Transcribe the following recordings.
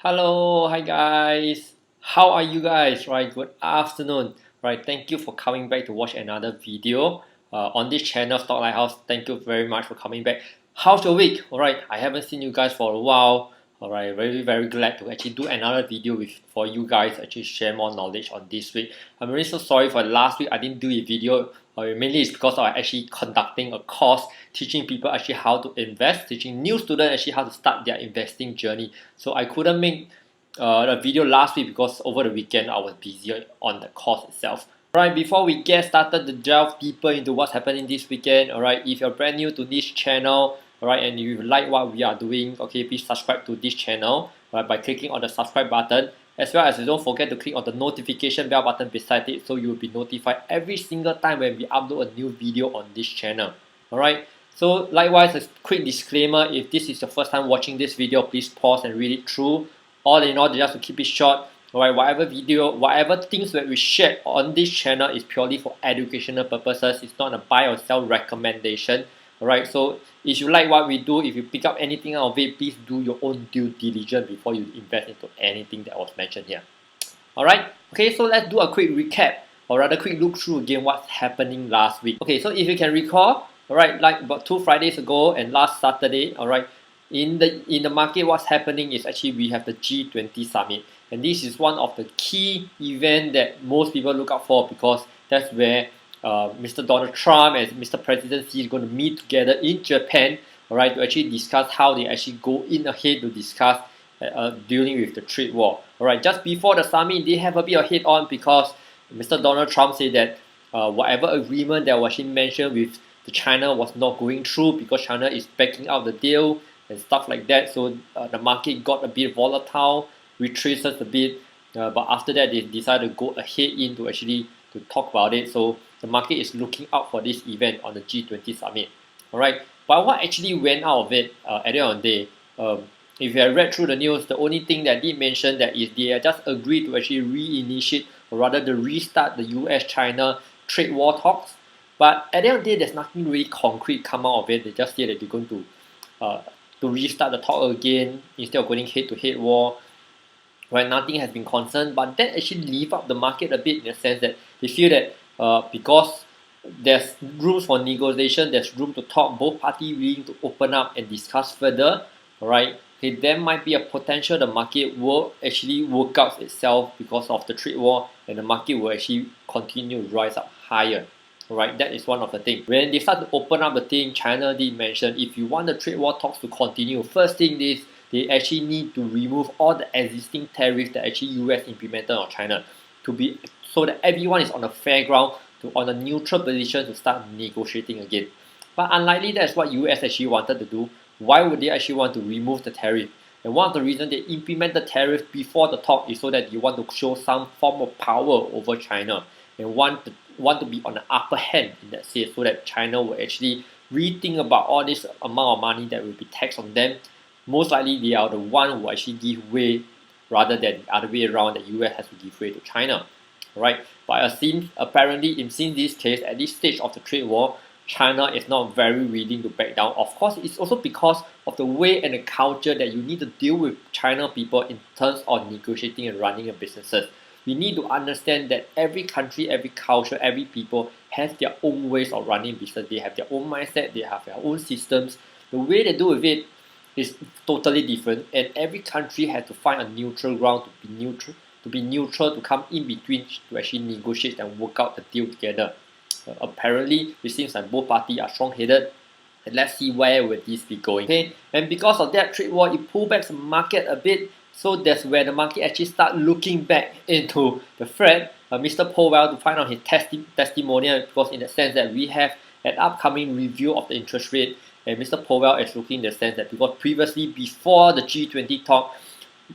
Hello, hi guys. How are you guys? Right, good afternoon. Right, thank you for coming back to watch another video on this channel, Stock Lighthouse. Thank you very much for coming back. How's your week? All right, I haven't seen you guys for a while. All right, very glad to actually do another video for you guys actually share more knowledge on this week. I'm really so sorry for last week I didn't do a video. Mainly it's because I'm actually conducting a course teaching people actually how to invest, teaching new students actually how to start their investing journey. So I couldn't make a video last week because over the weekend I was busy on the course itself. Alright, before we get started to delve deeper into what's happening this weekend, alright, if you're brand new to this channel, alright, and you like what we are doing, okay, please subscribe to this channel, right, by clicking on the subscribe button, as well as don't forget to click on the notification bell button beside it so you'll be notified every single time when we upload a new video on this channel. Alright, so likewise, a quick disclaimer, if this is your first time watching this video, please pause and read it through. All in all, just to keep it short, alright, whatever things that we share on this channel is purely for educational purposes. It's not a buy or sell recommendation. Alright, so if you like what we do, if you pick up anything out of it, please do your own due diligence before you invest into anything that was mentioned here. Alright, okay, so let's do a quick recap, or rather quick look through again what's happening last week. Okay, so if you can recall, alright, like about 2 Fridays ago and last Saturday, alright, in the market, what's happening is actually we have the G20 summit, and this is one of the key events that most people look out for because that's where Mr. Donald Trump and Mr. President Xi is going to meet together in Japan, alright, to actually discuss how they actually go in ahead to discuss dealing with the trade war. Alright, just before the summit, they have a bit of head on because Mr. Donald Trump said that whatever agreement that was actually mentioned with China was not going through because China is backing out the deal and stuff like that. So the market got a bit volatile, retraces a bit, but after that they decided to go ahead in to actually to talk about it. So the market is looking out for this event on the G20 summit. Alright, but what actually went out of it at the end of the day, if you have read through the news, the only thing that they mentioned that is they just agreed to actually reinitiate, or rather to restart the US-China trade war talks. But at the end of the day, there's nothing really concrete come out of it. They just say that they're going to restart the talk again instead of going head-to-head war. Right, nothing has been concerned, but that actually leave up the market a bit in the sense that they feel that because there's room for negotiation, there's room to talk, both parties willing to open up and discuss further, alright, okay, there might be a potential the market will actually work out itself because of the trade war and the market will actually continue to rise up higher. Alright, that is one of the things. When they start to open up the thing, China did mention if you want the trade war talks to continue, first thing is they actually need to remove all the existing tariffs that actually US implemented on China to be so that everyone is on a fair ground, on a neutral position to start negotiating again. But unlikely that's what US actually wanted to do. Why would they actually want to remove the tariff? And one of the reasons they implement the tariff before the talk is so that you want to show some form of power over China and want to be on the upper hand in that sense, so that China will actually rethink about all this amount of money that will be taxed on them. Most likely they are the one who actually give way rather than the other way around, that US has to give way to China. Right? But apparently in this case, at this stage of the trade war, China is not very willing to back down. Of course, it's also because of the way and the culture that you need to deal with China people in terms of negotiating and running a businesses. We need to understand that every country, every culture, every people has their own ways of running business. They have their own mindset, they have their own systems. The way they do with it is totally different, and every country has to find a neutral ground to be neutral, to come in between to actually negotiate and work out the deal together. Apparently, it seems like both parties are strong-headed, and let's see where will this be going. Okay, and because of that trade war, it pulled back the market a bit. So that's where the market actually start looking back into the Fed, Mr. Powell, to find out his testimonial, because in the sense that we have an upcoming review of the interest rate, and Mr. Powell is looking in the sense that because previously before the G20 talk,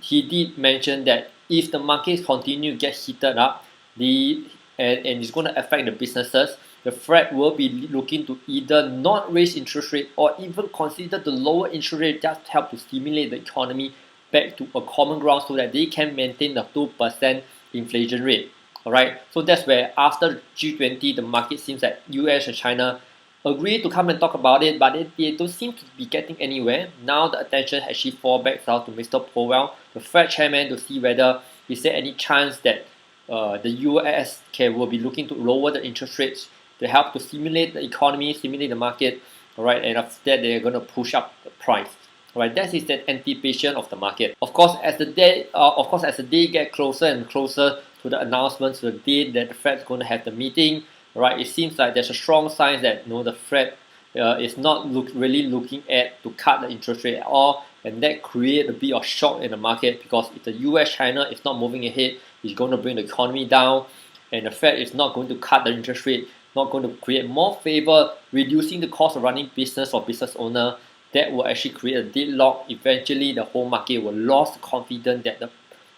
he did mention that if the markets continue to get heated up, and it's going to affect the businesses, the Fed will be looking to either not raise interest rate or even consider to lower interest rate just to help to stimulate the economy back to a common ground so that they can maintain the 2% inflation rate. Alright, so that's where after G20, the market seems that US and China agreed to come and talk about it, but they don't seem to be getting anywhere. Now the attention actually fall back down to Mr. Powell, the Fed chairman, to see whether is there any chance that the US will be looking to lower the interest rates to help to stimulate the economy, stimulate the market, all right, and after that they're going to push up the price. All right, that is the anticipation of the market. Of course, as the day get closer and closer to the announcements, the day that the Fed is going to have the meeting, right? It seems like there's a strong sign that the Fed is not really looking at to cut the interest rate at all, and that create a bit of shock in the market because if the US China is not moving ahead, it's going to bring the economy down, and the Fed is not going to cut the interest rate, not going to create more favor, reducing the cost of running business for business owner. That will actually create a deadlock. Eventually, the whole market will lose confidence that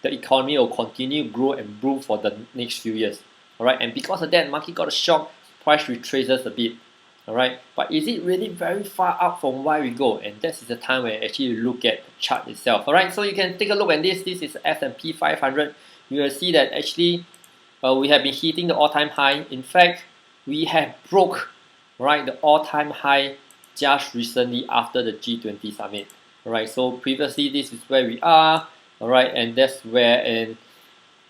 the economy will continue to grow and boom for the next few years. Alright, and because of that, market got a shock, price retraces a bit. Alright, but is it really very far up from where we go? And this is the time where actually you look at the chart itself. Alright, so you can take a look at this. This is S&P 500. You will see that actually we have been hitting the all-time high. In fact, we have broke the all-time high just recently after the G20 summit. Alright, so previously this is where we are. Alright, and that's where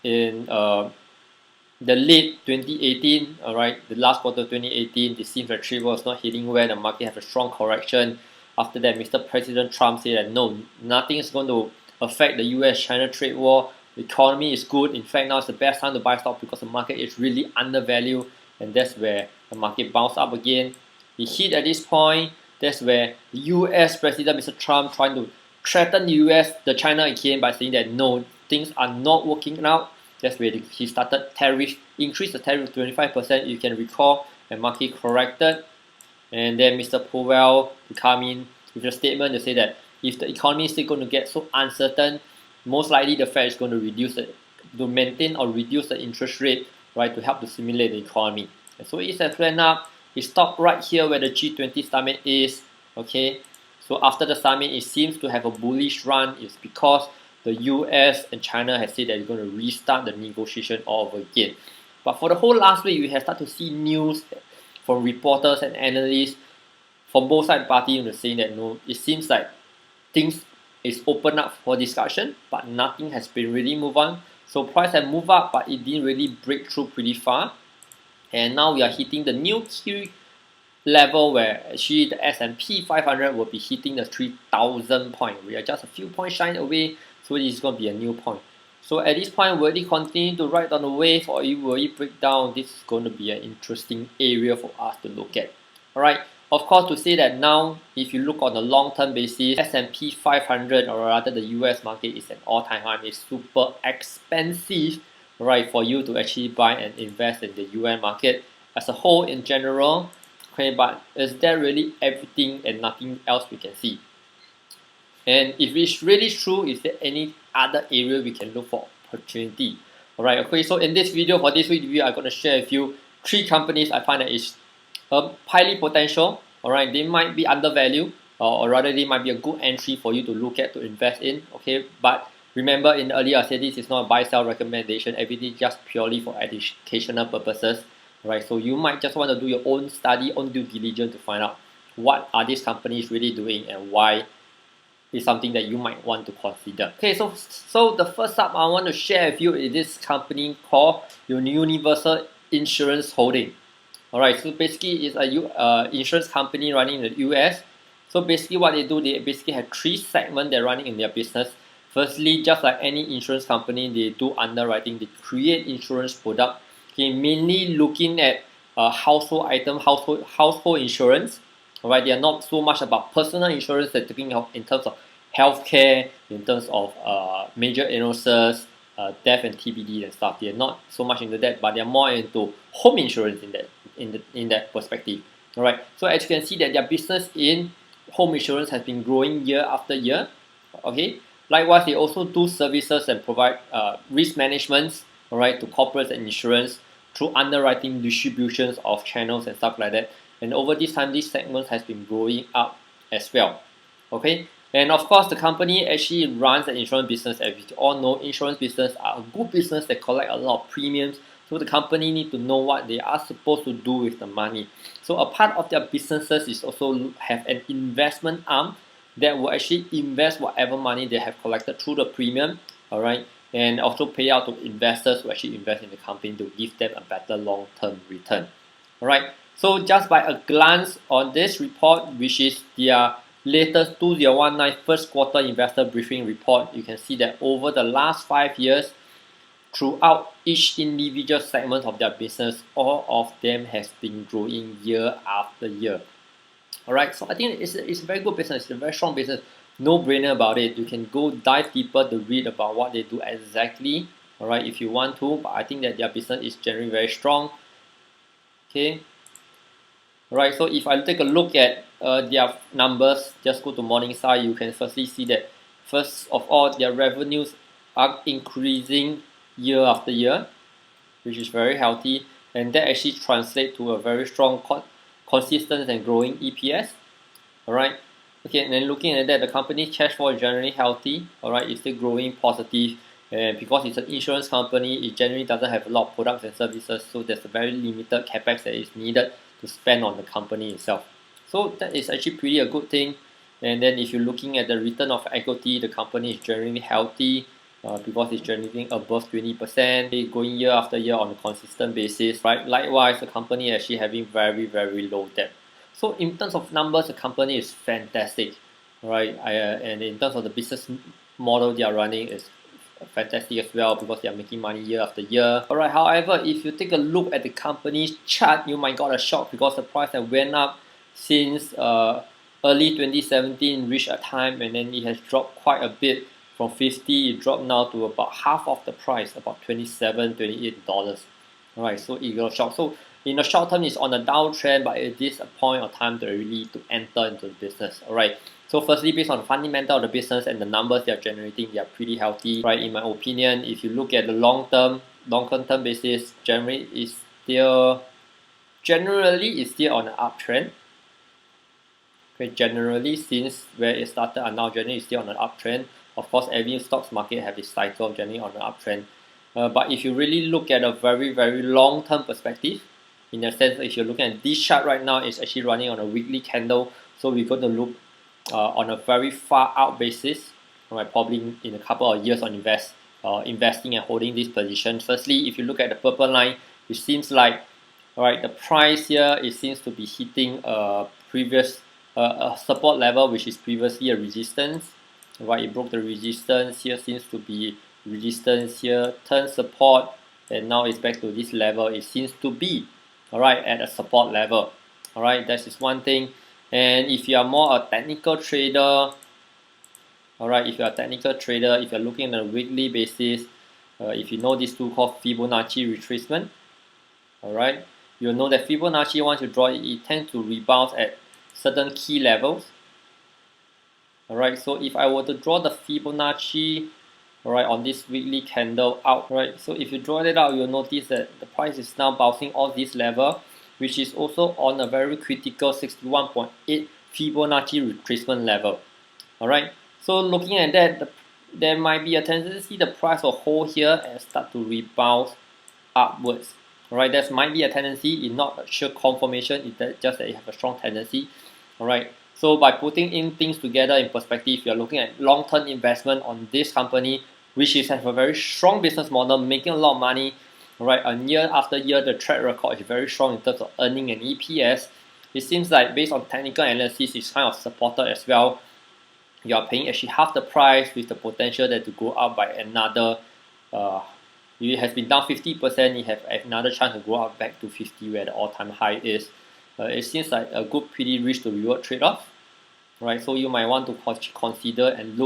in the late 2018, alright, the last quarter of 2018, it seems that trade war is not hitting where the market have a strong correction. After that, Mr. President Trump said that no, nothing is going to affect the US-China trade war. The economy is good. In fact, now is the best time to buy stock because the market is really undervalued, and that's where the market bounced up again. It hit at this point. That's where the US President Mr. Trump trying to threaten the China again by saying that no, things are not working out. That's where he started increased the tariff to 25%. You can recall, and market corrected, and then Mr. Powell to come in with a statement to say that if the economy is still going to get so uncertain, most likely the Fed is going to maintain or reduce the interest rate, right, to help to stimulate the economy. And so it has went up. It stopped right here where the G20 summit is. Okay, so after the summit, it seems to have a bullish run. It's because the US and China have said that they're going to restart the negotiation all over again. But for the whole last week, we have started to see news from reporters and analysts from both sides of the party saying that no, it seems like things is open up for discussion, but nothing has been really moved on. So price has moved up, but it didn't really break through pretty far. And now we are hitting the new key level where actually the S&P 500 will be hitting the 3,000 point. We are just a few points shy away, so this is going to be a new point. So at this point, will it continue to ride on the wave or will it break down? This is going to be an interesting area for us to look at. Alright, of course, to say that now, if you look on the long-term basis, S&P 500 or rather the US market is an all-time high. It's super expensive, right, for you to actually buy and invest in the US market as a whole in general. Okay, but is there really everything and nothing else we can see? And if it's really true, is there any other area we can look for opportunity? Alright, okay, so in this video, for this video, I'm going to share with you 3 companies I find that is highly potential. Alright, they might be undervalued, or rather they might be a good entry for you to look at to invest in. Okay, but remember in earlier I said this is not a buy-sell recommendation, everything just purely for educational purposes. Right, so you might just want to do your own study, own due diligence to find out what are these companies really doing and why is something that you might want to consider. Okay, so the first up I want to share with you is this company called Universal Insurance Holding. Alright, so basically it's a insurance company running in the US. So basically what they do, they basically have 3 segments they're running in their business. Firstly, just like any insurance company, they do underwriting, they create insurance product. Okay, mainly looking at household item, household insurance. Alright, they are not so much about personal insurance. They're talking in terms of healthcare, in terms of major illnesses, death and TBD and stuff. They are not so much into that, but they are more into home insurance in that perspective. Alright, so as you can see that their business in home insurance has been growing year after year. Okay, likewise they also do services and provide risk management. Alright, to corporates and insurance through underwriting, distributions of channels and stuff like that. And over this time, this segment has been growing up as well. Okay, and of course, the company actually runs an insurance business. As we all know, insurance business are a good business that collect a lot of premiums So the company need to know what they are supposed to do with the money. So a part of their businesses is also have an investment arm that will actually invest whatever money they have collected through the premium, all right, and also pay out to investors who actually invest in the company to give them a better long-term return. All right. So just by a glance on this report, which is their latest 2019 first quarter investor briefing report, you can see that over the last 5 years, throughout each individual segment of their business, all of them has been growing year after year. Alright, so I think it's a very good business, it's a very strong business, no brainer about it. You can go dive deeper to read about what they do exactly, alright, if you want to, but I think that their business is generally very strong. Okay, alright, so if I take a look at their numbers, just go to Morningstar, you can firstly see that first of all, their revenues are increasing year after year, which is very healthy, and that actually translates to a very strong consistent and growing EPS. Alright, okay, and then looking at that, the company's cash flow is generally healthy. Alright, it's still growing positive, and because it's an insurance company, it generally doesn't have a lot of products and services, so there's a very limited capex that is needed to spend on the company itself. So that is actually pretty a good thing. And then if you're looking at the return of equity, the company is generally healthy because it's generating above 20%, going year after year on a consistent basis, right? Likewise, the company is actually having very, very low debt. So in terms of numbers, the company is fantastic, right? And in terms of the business model they are running is fantastic as well because they are making money year after year. Alright, however, if you take a look at the company's chart, you might got a shock because the price has went up since early 2017, reached a time, and then it has dropped quite a bit. From 50, it dropped now to about half of the price, about $27, $28. Alright, so it got a shock. So in the short term, it's on a downtrend, but it is a point of time to really to enter into the business. Alright. So firstly, based on the fundamental of the business and the numbers they are generating, they are pretty healthy, right? In my opinion, if you look at the long-term basis, generally is still on an uptrend. Okay, generally since where it started and now generally is still on an uptrend. Of course, every stocks market have its cycle generally on an uptrend. But if you really look at a very, very long-term perspective, in a sense, if you're looking at this chart right now, it's actually running on a weekly candle. So we're going to look on a very far out basis, right, probably in a couple of years on investing and holding this position. Firstly, if you look at the purple line, it seems like, alright, the price here, it seems to be hitting a previous support level, which is previously a resistance. Right, it broke the resistance. Here seems to be resistance here, turn support, and now it's back to this level. It seems to be, alright, at a support level. Alright, that is one thing. And if you are more a technical trader, alright, if you are a technical trader, if you're looking at a weekly basis, if you know this tool called Fibonacci retracement, alright, you'll know that Fibonacci, once you draw it, it tends to rebound at certain key levels. Alright, so if I were to draw the Fibonacci, alright, on this weekly candle out, right, so if you draw it out, you'll notice that the price is now bouncing off this level, which is also on a very critical 61.8 Fibonacci retracement level. Alright, so looking at that, there might be a tendency the price will hold here and start to rebound upwards. Alright, that might be a tendency, it's not a sure confirmation, it's just that it has a strong tendency. Alright, so by putting in things together in perspective, you're looking at long-term investment on this company, which is have a very strong business model, making a lot of money. Right, and year after year, the track record is very strong in terms of earning and EPS. It seems like based on technical analysis, it's kind of supported as well. You are paying actually half the price with the potential that to go up by another. It has been down 50%. You have another chance to go up back to 50, where the all-time high is. It seems like a good, pretty risk to reward trade-off. Right, so you might want to consider and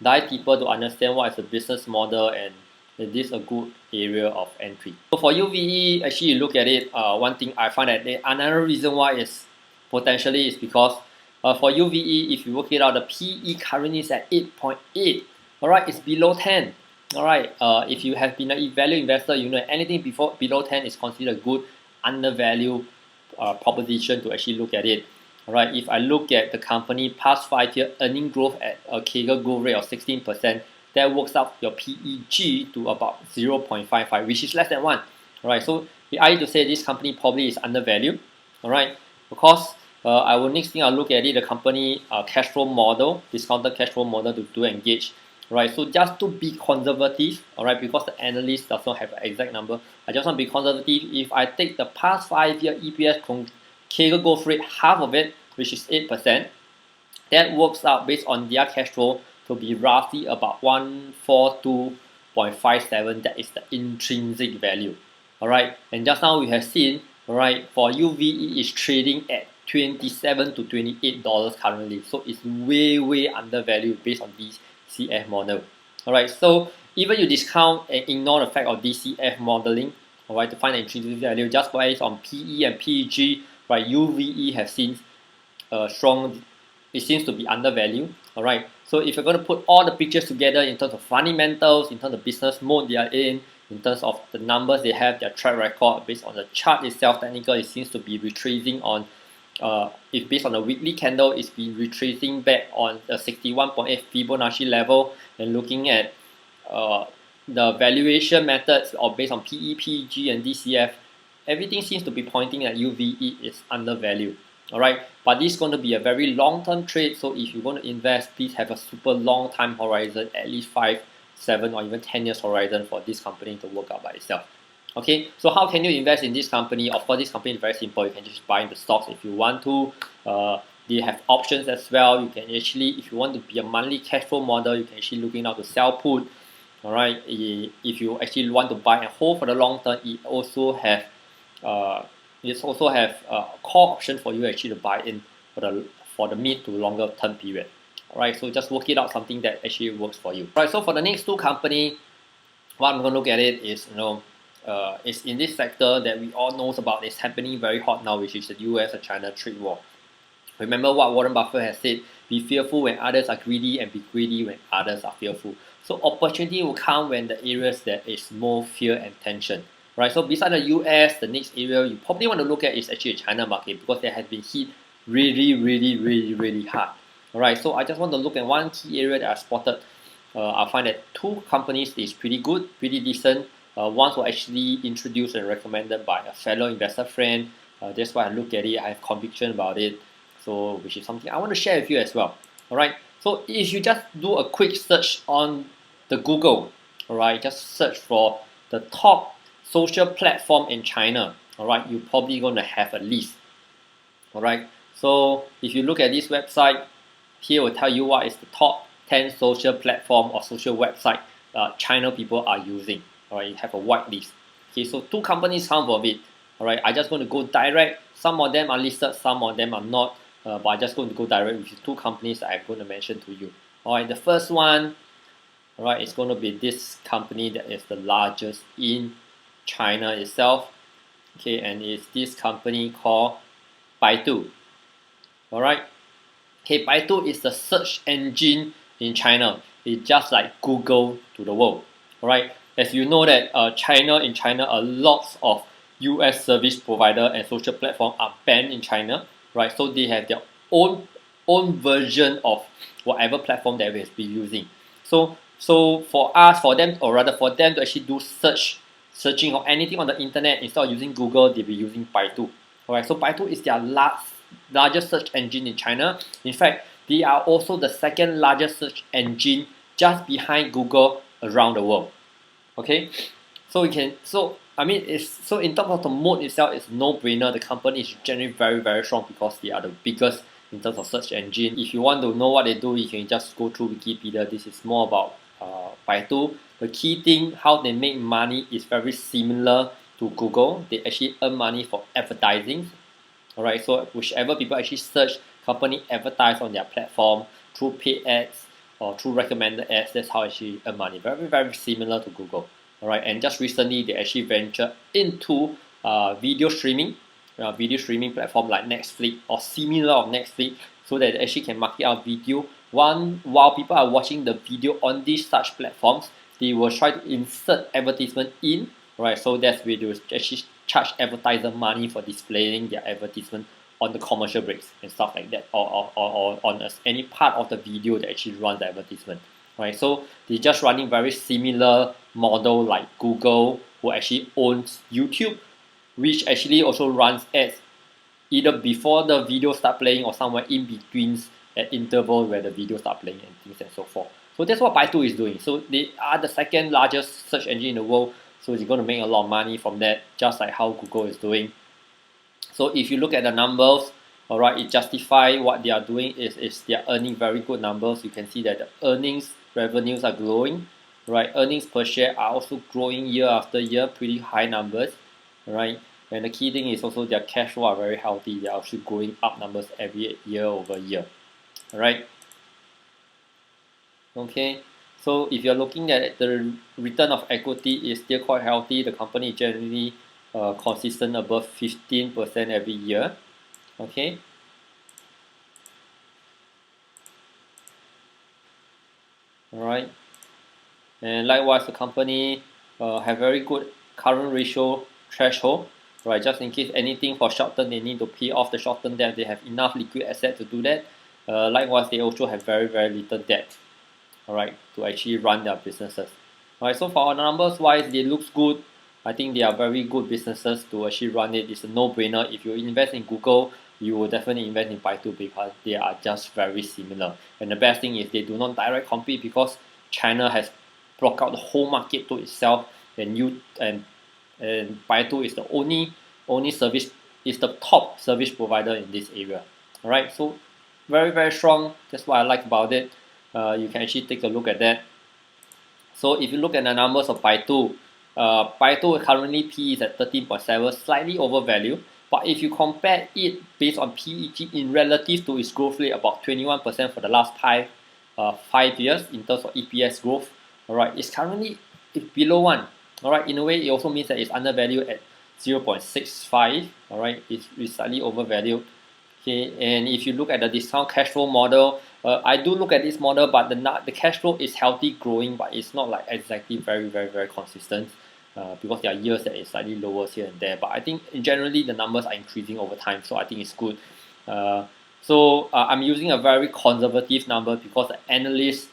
dive deeper to understand what is the business model and is this a good area of entry. So for UVE, actually you look at it, one thing I find that another reason why is potentially is because for UVE, if you work it out, the PE currently is at 8.8. Alright, it's below 10. Alright, if you have been a value investor, you know anything below 10 is considered a good undervalue proposition to actually look at it. Alright, if I look at the company past 5 year earning growth at a CAGR growth rate of 16%, that works out your PEG to about 0.55, which is less than 1. Alright, so I need to say this company probably is undervalued. Alright, because I will next thing I'll look at it, the company cash flow model, discounted cash flow model to engage. Right, so just to be conservative, alright, because the analyst does not have an exact number, I just want to be conservative. If I take the past 5-year EPS CAGR growth rate, half of it, which is 8%, that works out based on their cash flow to be roughly about 142.57. That is the intrinsic value. Alright, and just now we have seen, alright, for UVE is trading at $27 to $28 currently, so it's way undervalued based on DCF model. Alright, so even you discount and ignore the fact of DCF modeling, alright, to find the intrinsic value just based on PE and PEG, right, UVE has seen strong, it seems to be undervalued. Alright, so if you're going to put all the pictures together in terms of fundamentals, in terms of business mode they are in terms of the numbers they have, their track record, based on the chart itself, technical, it seems to be retracing on, if based on the weekly candle, it's been retracing back on the 61.8 Fibonacci level, and looking at the valuation methods or based on PE, PEG and DCF, everything seems to be pointing at UVE is undervalued. Alright, but this is going to be a very long-term trade, so if you're going to invest, please have a super long time horizon, at least 5, 7 or even 10 years horizon for this company to work out by itself. Okay, so how can you invest in this company? Of course, this company is very simple. You can just buy the stocks if you want to. They have options as well. You can actually, if you want to be a monthly cash flow model, you can actually looking out to sell put. Alright, if you actually want to buy and hold for the long term, it also have a call option for you actually to buy in for the mid to longer term period. Alright, so just work it out, something that actually works for you. Alright, so for the next two company, what I'm going to look at it is, it's in this sector that we all knows about. It's happening very hot now, which is the US and China trade war. Remember what Warren Buffett has said: be fearful when others are greedy, and be greedy when others are fearful. So opportunity will come when the areas that is more fear and tension. Right, so beside the US, the next area you probably want to look at is actually the China market, because they have been hit really hard. Alright, so I just want to look at one key area that I spotted. I find that two companies is pretty good, pretty decent. One was actually introduced and recommended by a fellow investor friend. That's why I look at it, I have conviction about it. So, which is something I want to share with you as well. Alright, so if you just do a quick search on the Google, alright, just search for the top social platform in China, alright, you're probably going to have a list. Alright, so if you look at this website, here will tell you what is the top 10 social platform or social website China people are using. Alright, you have a white list. Okay, so two companies come of it. Alright, I just going to go direct. Some of them are listed, some of them are not. But I'm just going to go direct with two companies that I'm going to mention to you. Alright, the first one, alright, is going to be this company that is the largest in China itself. Okay, and it's this company called Baidu. Alright, okay, Baidu is the search engine in China. It's just like Google to the world. Alright, as you know that in China, a lot of US service provider and social platform are banned in China. Right, so they have their own version of whatever platform that we have been using. So for them to actually do searching or anything on the internet, instead of using Google, they'll be using Baidu. Alright, so Baidu is their largest search engine in China. In fact, they are also the second largest search engine just behind Google around the world. Okay, so in terms of the mode itself, it's no-brainer. The company is generally very strong because they are the biggest in terms of search engine. If you want to know what they do, you can just go through Wikipedia. This is more about Baidu. The key thing, how they make money, is very similar to Google. They actually earn money for advertising. Alright, so whichever people actually search, company advertise on their platform through paid ads or through recommended ads. That's how actually earn money. Very similar to Google. Alright, and just recently they actually ventured into video streaming platform like Netflix or similar of Netflix, so that they actually can market out video. While people are watching the video on these such platforms, they will try to insert advertisement in. Right, so that's where they will actually charge advertiser money for displaying their advertisement on the commercial breaks and stuff like that, or on any part of the video that actually runs the advertisement. Right, so they're just running very similar model like Google, who actually owns YouTube, which actually also runs ads either before the video start playing or somewhere in between at interval where the video start playing and things and so forth. So that's what Baidu is doing. So they are the second largest search engine in the world. So it's going to make a lot of money from that, just like how Google is doing. So if you look at the numbers, all right, it justify what they are doing is they are earning very good numbers. You can see that the earnings revenues are growing, right? Earnings per share are also growing year after year, pretty high numbers, right? And the key thing is also their cash flow are very healthy. They are actually growing up numbers every year over year, all right? Okay, so if you're looking at the return of equity is still quite healthy. The company is generally consistent above 15% every year. Okay. All right. And likewise, the company have very good current ratio threshold. Right. Just in case anything for short term, they need to pay off the short term debt. They have enough liquid asset to do that. Likewise, they also have very little debt. All right, to actually run their businesses. All right. So for our numbers wise, they looks good. I think they are very good businesses to actually run it. It's a no-brainer. If you invest in Google, you will definitely invest in Baidu because they are just very similar. And the best thing is they do not direct compete because China has blocked out the whole market to itself, and Baidu is the only service, is the top service provider in this area. All right, so very strong. That's what I like about it. You can actually take a look at that. So if you look at the numbers of Baidu, Baidu currently PE is at 13.7, slightly overvalued. But if you compare it based on PEG in relative to its growth rate, about 21% for the last 5 years in terms of EPS growth, all right, it's currently below 1. All right, in a way, it also means that it's undervalued at 0.65. All right, it's slightly overvalued. Okay, and if you look at the discount cash flow model, I do look at this model, but the cash flow is healthy, growing, but it's not like exactly very consistent. Because there are years that is slightly lower here and there, but I think generally the numbers are increasing over time, so I think it's good. I'm using a very conservative number because the analysts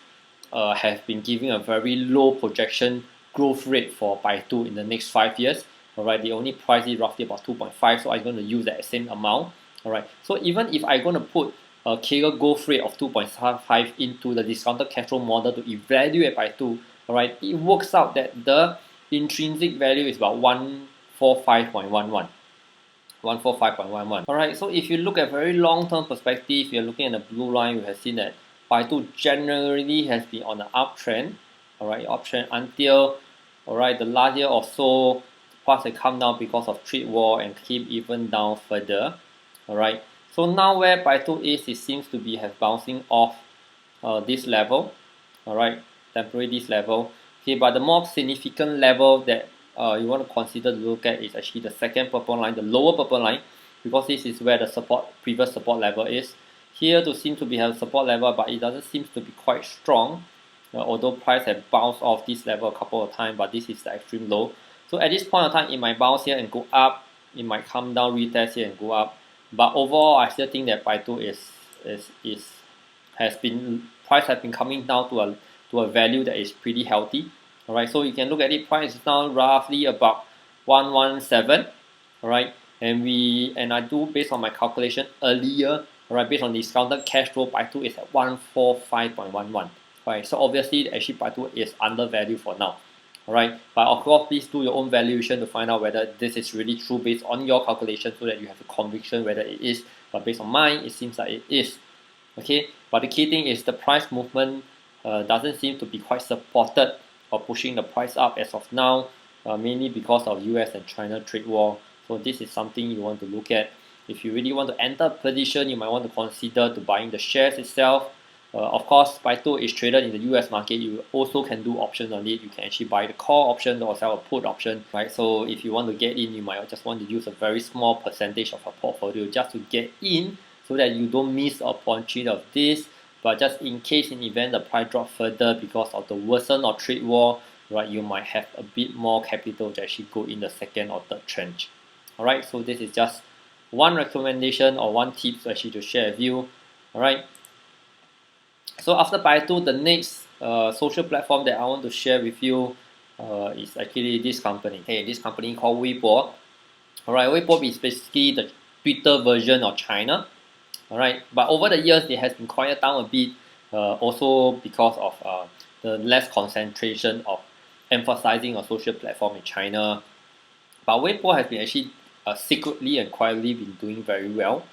have been giving a very low projection growth rate for Baidu in the next 5 years. Alright, they only price it roughly about 2.5, so I'm going to use that same amount. Alright, so even if I'm going to put a CAGR growth rate of 2.5 into the discounted cash flow model to evaluate Baidu, alright, it works out that the intrinsic value is about 145.11. 145.11. Alright, so if you look at very long-term perspective, you're looking at the blue line, you have seen that Baidu generally has been on the uptrend. Alright, uptrend until the last year or so, price had come down because of trade war and came even down further. Alright, so now where Baidu is, it seems to be bouncing off this level. Alright, temporary this level. Okay, but the more significant level that you want to consider to look at is actually the second purple line, the lower purple line, because this is where the previous support level is. Here to seem to be a support level, but it doesn't seem to be quite strong, although price have bounced off this level a couple of times, but this is the extreme low. So at this point of time, it might bounce here and go up, it might come down, retest here and go up. But overall, I still think that Baidu price has been coming down to a value that is pretty healthy. Alright, so you can look at it, price is now roughly about 117. Alright, and I do based on my calculation earlier, alright, based on discounted cash flow, Baidu is at 145.11. Alright, so obviously actually Baidu is undervalued for now. Alright, but of course please do your own valuation to find out whether this is really true based on your calculation, so that you have a conviction whether it is. But based on mine, it seems like it is. Okay, but the key thing is the price movement doesn't seem to be quite supported or pushing the price up as of now, mainly because of US and China trade war. So this is something you want to look at. If you really want to enter a position, you might want to consider to buying the shares itself. Of course, Baidu is traded in the US market. You also can do options on it. You can actually buy the call option or sell a put option, right? So if you want to get in, you might just want to use a very small percentage of a portfolio just to get in, so that you don't miss the opportunity of this. But just in case, in event the price drop further because of the worsen or trade war, right, you might have a bit more capital to actually go in the second or third tranche. Alright, so this is just one recommendation or one tip to share with you. Alright, so after Baidu, the next social platform that I want to share with you is actually this company. Okay, this company called Weibo. Alright, Weibo is basically the Twitter version of China. Alright, but over the years it has been quiet down a bit, also because of the less concentration of emphasizing a social platform in China. But Weibo has been actually secretly and quietly been doing very well.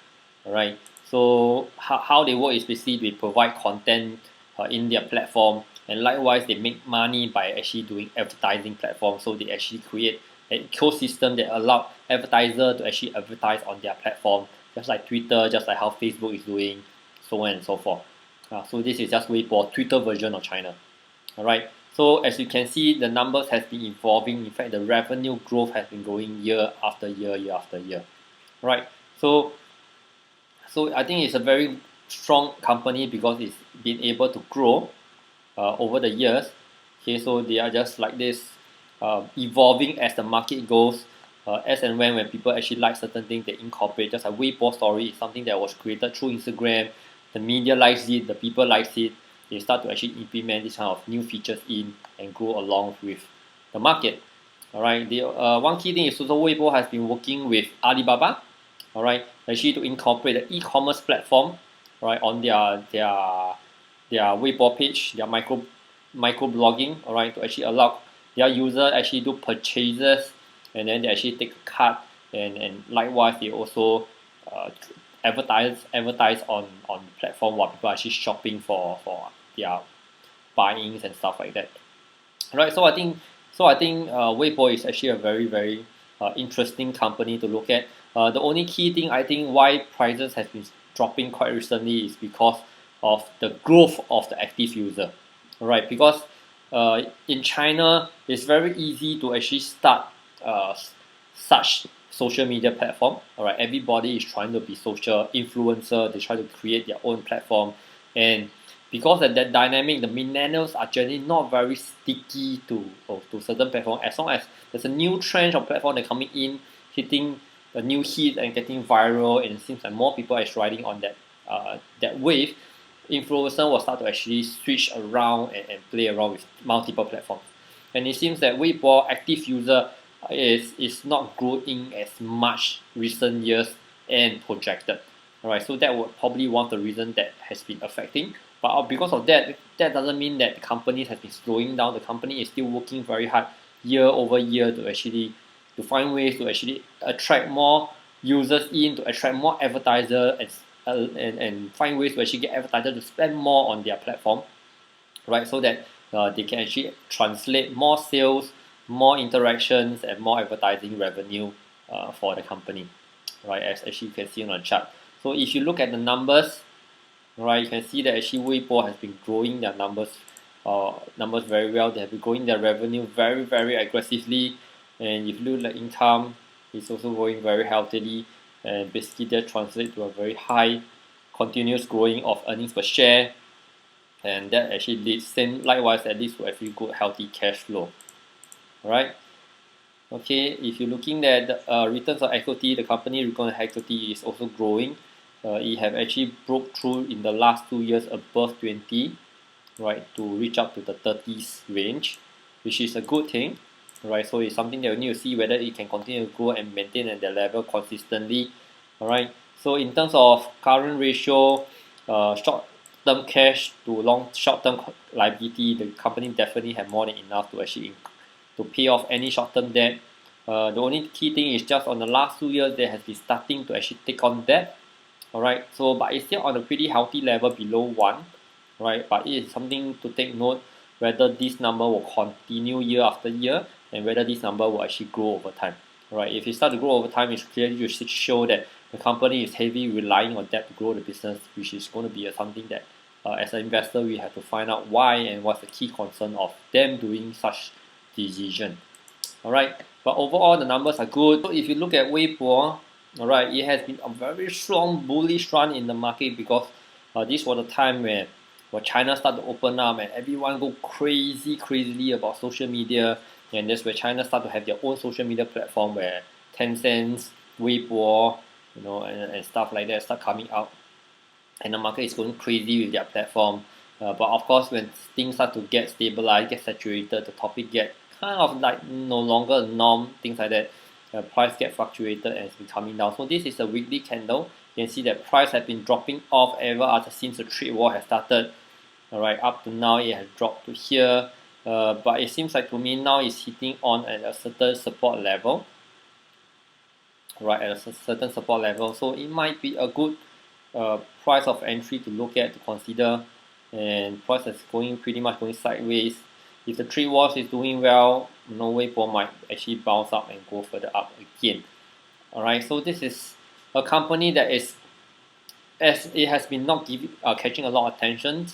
Alright, so how they work is basically they provide content in their platform, and likewise they make money by actually doing advertising platforms. So they actually create an ecosystem that allow advertiser to actually advertise on their platform, just like Twitter, just like how Facebook is doing, so on and so forth. So this is just Weibo, Twitter version of China. Alright, so as you can see, the numbers has been evolving. In fact, the revenue growth has been going year after year, year after year. Right, so I think it's a very strong company because it's been able to grow over the years. Okay, so they are just like this, evolving as the market goes. As and when people actually like certain things, they incorporate. Just like Weibo story is something that was created through Instagram. The media likes it, the people likes it. They start to actually implement this kind of new features in and grow along with the market. Alright, the one key thing is also Weibo has been working with Alibaba. Alright, actually to incorporate the e-commerce platform, right, on their Weibo page, their micro blogging, alright, to actually allow their user actually do purchases, and then they actually take a cut, and likewise they also advertise on the platform while people are actually shopping for their buyings and stuff like that. Right, so I think Weibo is actually a very interesting company to look at. The only key thing I think why prices have been dropping quite recently is because of the growth of the active user. Alright, because in China it's very easy to actually start such social media platform. Alright, everybody is trying to be social influencer. They try to create their own platform, and because of that dynamic, the millennials are generally not very sticky to certain platform. As long as there's a new trend of platform that coming in, hitting a new hit and getting viral, and it seems like more people are riding on that wave, influencer will start to actually switch around and play around with multiple platforms. And it seems that Weibo active user is not growing as much recent years and projected. Alright, so that would probably one of the reasons that has been affecting. But because of that, that doesn't mean that the company has been slowing down. The company is still working very hard year over year to find ways to actually attract more users in, to attract more advertisers, and find ways to actually get advertisers to spend more on their platform, right? So that they can actually translate more sales, more interactions, and more advertising revenue for the company, right? As actually you can see on the chart. So if you look at the numbers, right, you can see that actually Weibo has been growing their numbers very well. They have been growing their revenue very aggressively, and if you look at income, it's also growing very healthily, and basically that translates to a very high continuous growing of earnings per share, and that actually leads, same likewise, that leads to a very good healthy cash flow. Alright. Okay, if you're looking at the returns on equity, the company return on equity is also growing. It have actually broke through in the last 2 years above 20, right, to reach up to the 30s range, which is a good thing, right? So it's something that we need to see whether it can continue to grow and maintain at that level consistently. To in terms of current ratio, short-term cash to short-term liability, the company definitely have more than enough to actually to pay off any short-term debt. The only key thing is just on the last 2 years they has been starting to actually take on debt. Alright, so but it's still on a pretty healthy level below 1, right? But it is something to take note whether this number will continue year after year, and whether this number will actually grow over time. Alright, if it start to grow over time, it's clearly to show that the company is heavily relying on debt to grow the business, which is going to be something that as an investor we have to find out why and what's the key concern of them doing such decision. Alright, but overall the numbers are good. So if you look at Weibo, alright, it has been a very strong bullish run in the market because this was the time where China started to open up and everyone go crazily about social media, and that's where China start to have their own social media platform where Tencent, Weibo, and stuff like that start coming out, and the market is going crazy with their platform. But of course, when things start to get stabilized, get saturated, the topic get kind of like no longer a norm, things like that. Price get fluctuated and it's been coming down. So this is a weekly candle. You can see that price has been dropping off ever since the trade war has started. Alright, up to now it has dropped to here. But it seems like to me now it's hitting on at a certain support level. Right, at a certain support level. So it might be a good price of entry to look at, to consider. And price is pretty much going sideways. If the trade wars is doing well, Weibo might actually bounce up and go further up again. Alright, so this is a company that is, as it has been not catching a lot of attention,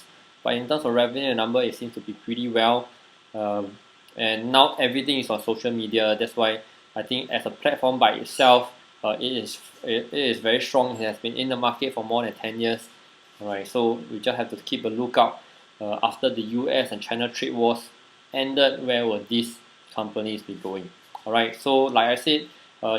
but in terms of revenue number, it seems to be pretty well. And now everything is on social media. That's why I think as a platform by itself, it is very strong. It has been in the market for more than 10 years. Alright, so we just have to keep a lookout after the US and China trade wars ended, where will these companies be going? Alright, so like I said,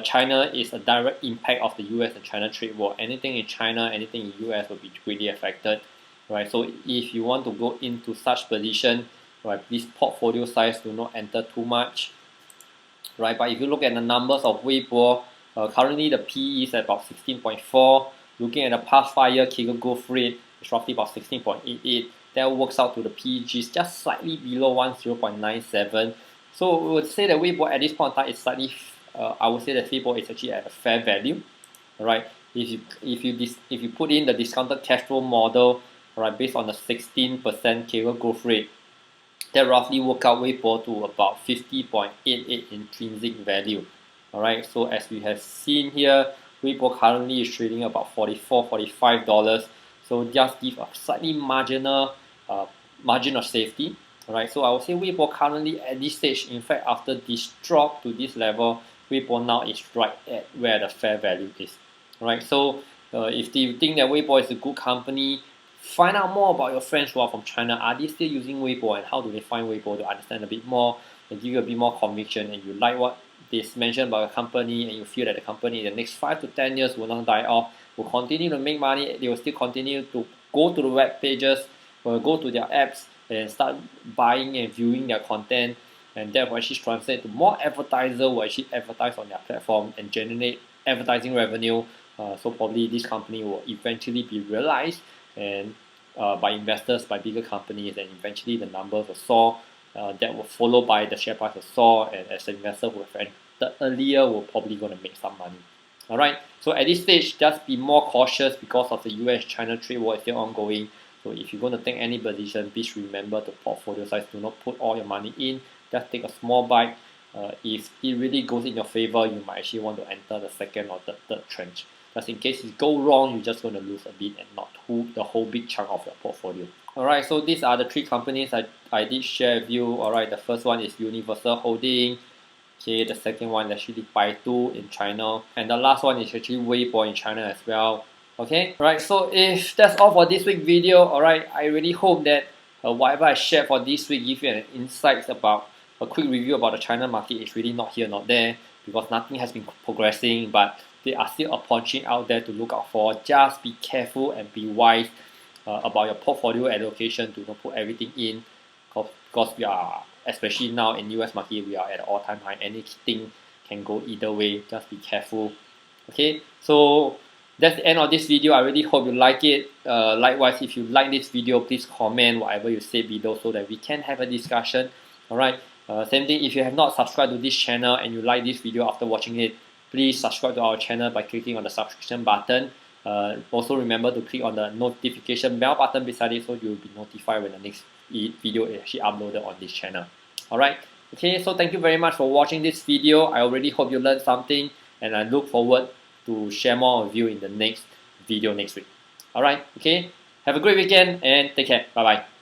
China is a direct impact of the US and China trade war. Anything in China, anything in US will be greatly affected. Right, so if you want to go into such position, right, please portfolio size do not enter too much. Right, but if you look at the numbers of Weibo, currently the PE is at about 16.4. Looking at the past 5-year CAGR growth rate, it's roughly about 16.88. That works out to the PEGs just slightly below 0.97. So we would say that Weibo at this point in time is slightly, I would say that Weibo is actually at a fair value. Alright, if you put in the discounted cash flow model, alright, based on the 16% CAGR growth rate, that roughly work out Weibo to about 50.88 intrinsic value. Alright, so as we have seen here, Weibo currently is trading about $44–45. So just give a slightly marginal margin of safety. Alright, so I would say Weibo currently at this stage, in fact after this drop to this level, Weibo now is right at where the fair value is. Alright, so if you think that Weibo is a good company, find out more about your friends who are from China. Are they still using Weibo, and how do they find Weibo, to understand a bit more and give you a bit more conviction, and you like what they mentioned about a company, and you feel that the company in the next 5 to 10 years will not die off, will continue to make money. They will still continue to go to the web pages, will go to their apps and start buying and viewing their content, and that will actually translate to more advertisers will actually advertise on their platform and generate advertising revenue. So probably this company will eventually be realized and by investors, by bigger companies, and eventually the numbers will soar. That will follow by the share price will soar, and as an investor who have entered earlier, will probably going to make some money. Alright, so at this stage, just be more cautious because of the US-China trade war is still ongoing. So if you're going to take any position, please remember the portfolio size. Do not put all your money in. Just take a small bite. If it really goes in your favor, you might actually want to enter the second or the third tranche. Just in case it go wrong, you're just going to lose a bit and not the whole big chunk of your portfolio. Alright, so these are the 3 companies I did share with you. Alright, the first one is Universal Holding. Okay, the second one is actually Baidu in China. And the last one is actually Weibo in China as well. Okay, alright, so if that's all for this week's video, alright, I really hope that whatever I shared for this week give you an insight about a quick review about the China market. Is really not here, not there, because nothing has been progressing, but there are still opportunities out there to look out for. Just be careful and be wise about your portfolio allocation. Do not put everything in, because we are, especially now in US market, we are at an all-time high. Anything can go either way. Just be careful. Okay, so that's the end of this video. I really hope you like it. Likewise, if you like this video, please comment whatever you say below so that we can have a discussion. Alright, same thing, if you have not subscribed to this channel and you like this video after watching it, please subscribe to our channel by clicking on the subscription button. Also remember to click on the notification bell button beside it so you'll be notified when the next video is actually uploaded on this channel. Alright, okay, so thank you very much for watching this video. I already hope you learned something, and I look forward to share more with you in the next video next week. Alright, okay, have a great weekend and take care. Bye bye.